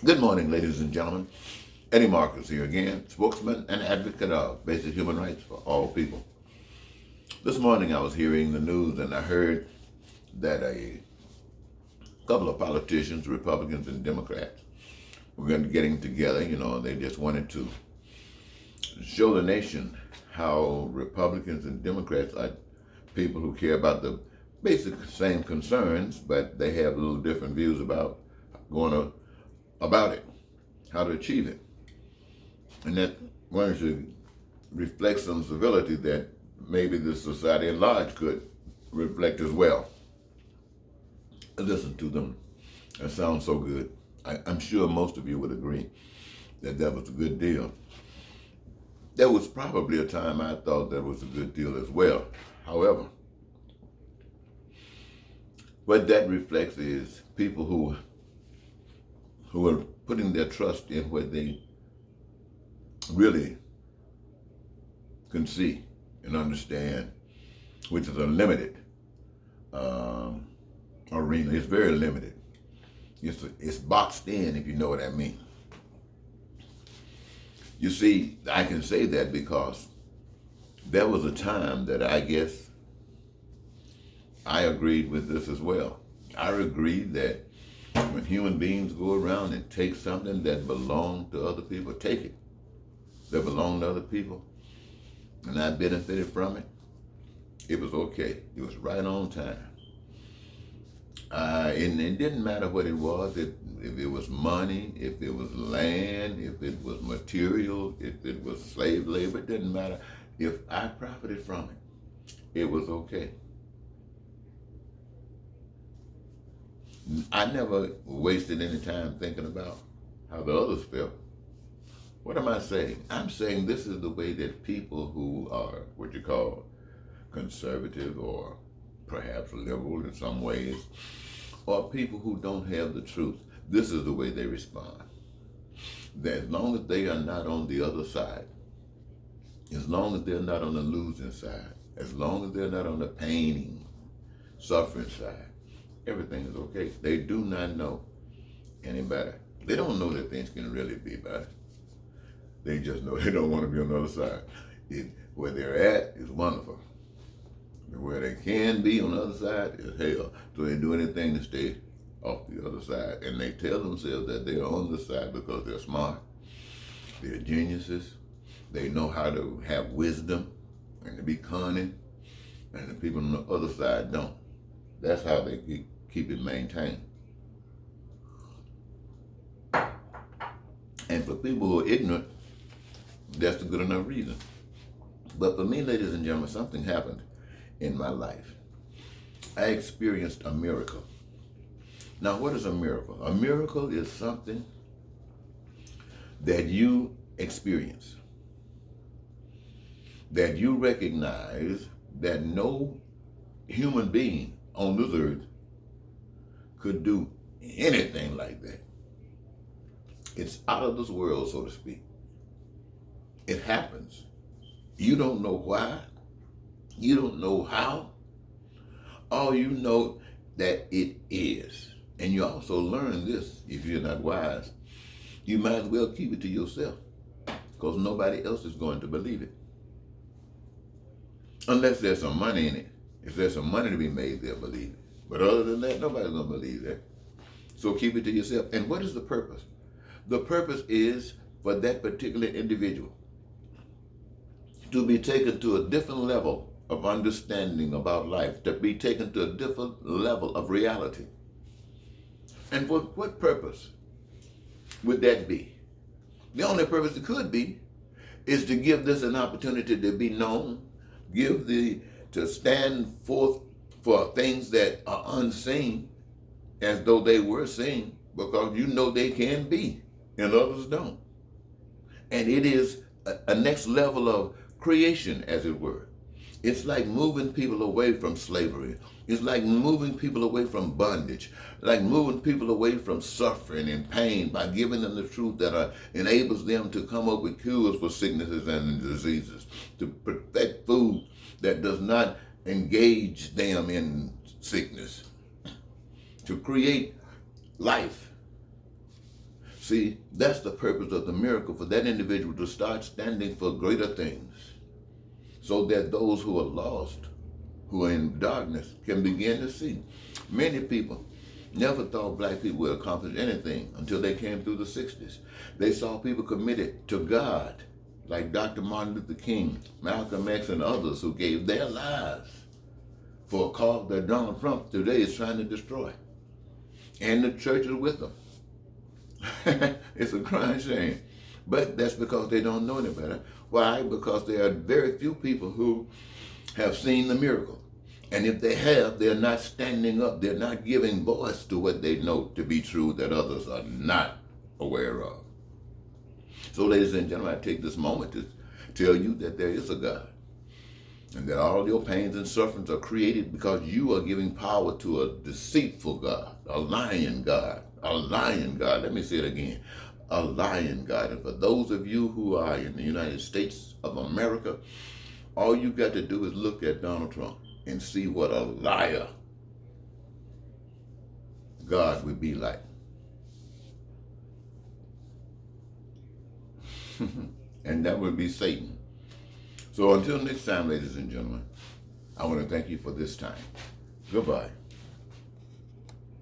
Good morning, ladies and gentlemen. Eddie Marcus here again, spokesman and advocate of basic human rights for all people. This morning I was hearing the news and I heard that a couple of politicians, Republicans and Democrats, were going to be getting together. They just wanted to show the nation how Republicans and Democrats are people who care about the basic same concerns, but they have a little different views about about it, how to achieve it. And that one should reflect some civility that maybe the society at large could reflect as well. Listen to them. That sounds so good. I'm sure most of you would agree that that was a good deal. There was probably a time I thought that was a good deal as well. However, what that reflects is people who are putting their trust in what they really can see and understand, which is a limited arena. It's very limited. It's boxed in, if you know what I mean. You see, I can say that because there was a time that I guess I agreed with this as well. I agreed that when human beings go around and take something that belonged to other people, take it. That belonged to other people, and I benefited from it, it was okay. It was right on time. And it didn't matter what it was, if it was money, if it was land, if it was material, if it was slave labor, it didn't matter. If I profited from it, it was okay. I never wasted any time thinking about how the others felt. What am I saying? I'm saying this is the way that people who are what you call conservative or perhaps liberal in some ways, or people who don't have the truth, this is the way they respond. That as long as they are not on the other side, as long as they're not on the losing side, as long as they're not on the paining, suffering side, everything is okay. They do not know any better. They don't know that things can really be better. They just know they don't want to be on the other side. Where they're at is wonderful. Where they can be on the other side is hell. So they do anything to stay off the other side. And they tell themselves that they're on the side because they're smart. They're geniuses. They know how to have wisdom and to be cunning. And the people on the other side don't. That's how they keep it maintained. And for people who are ignorant, that's a good enough reason. But for me, ladies and gentlemen, something happened in my life. I experienced a miracle. Now, what is a miracle? A miracle is something that you experience, that you recognize that no human being on this earth could do anything like that. It's out of this world, so to speak. It happens. You don't know why. You don't know how. All you know that it is. And you also learn this, if you're not wise, you might as well keep it to yourself because nobody else is going to believe it. Unless there's some money in it. If there's some money to be made, they'll believe it. But other than that, nobody's going to believe that. So keep it to yourself. And what is the purpose? The purpose is for that particular individual to be taken to a different level of understanding about life, to be taken to a different level of reality. And for what purpose would that be? The only purpose it could be is to give this an opportunity to be known, to stand forth for things that are unseen as though they were seen, because you know they can be and others don't. And it is a next level of creation, as it were. It's like moving people away from slavery. It's like moving people away from bondage, like moving people away from suffering and pain by giving them the truth that enables them to come up with cures for sicknesses and diseases, to perfect food that does not engage them in sickness, to create life. See, that's the purpose of the miracle, for that individual to start standing for greater things, so that those who are lost, who are in darkness, can begin to see. Many people never thought black people would accomplish anything until they came through the 60s. They saw people committed to God, like Dr. Martin Luther King, Malcolm X, and others who gave their lives for a cause that Donald Trump today is trying to destroy. And the church is with them. It's a crying shame. But that's because they don't know any better. Why? Because there are very few people who have seen the miracle. And if they have, they're not standing up. They're not giving voice to what they know to be true that others are not aware of. So, ladies and gentlemen, I take this moment to tell you that there is a God, and that all your pains and sufferings are created because you are giving power to a deceitful God, a lying God, a lying God. Let me say it again, a lying God. And for those of you who are in the United States of America, all you got to do is look at Donald Trump and see what a liar God would be like. And that would be Satan. So until next time, ladies and gentlemen, I want to thank you for this time. Goodbye.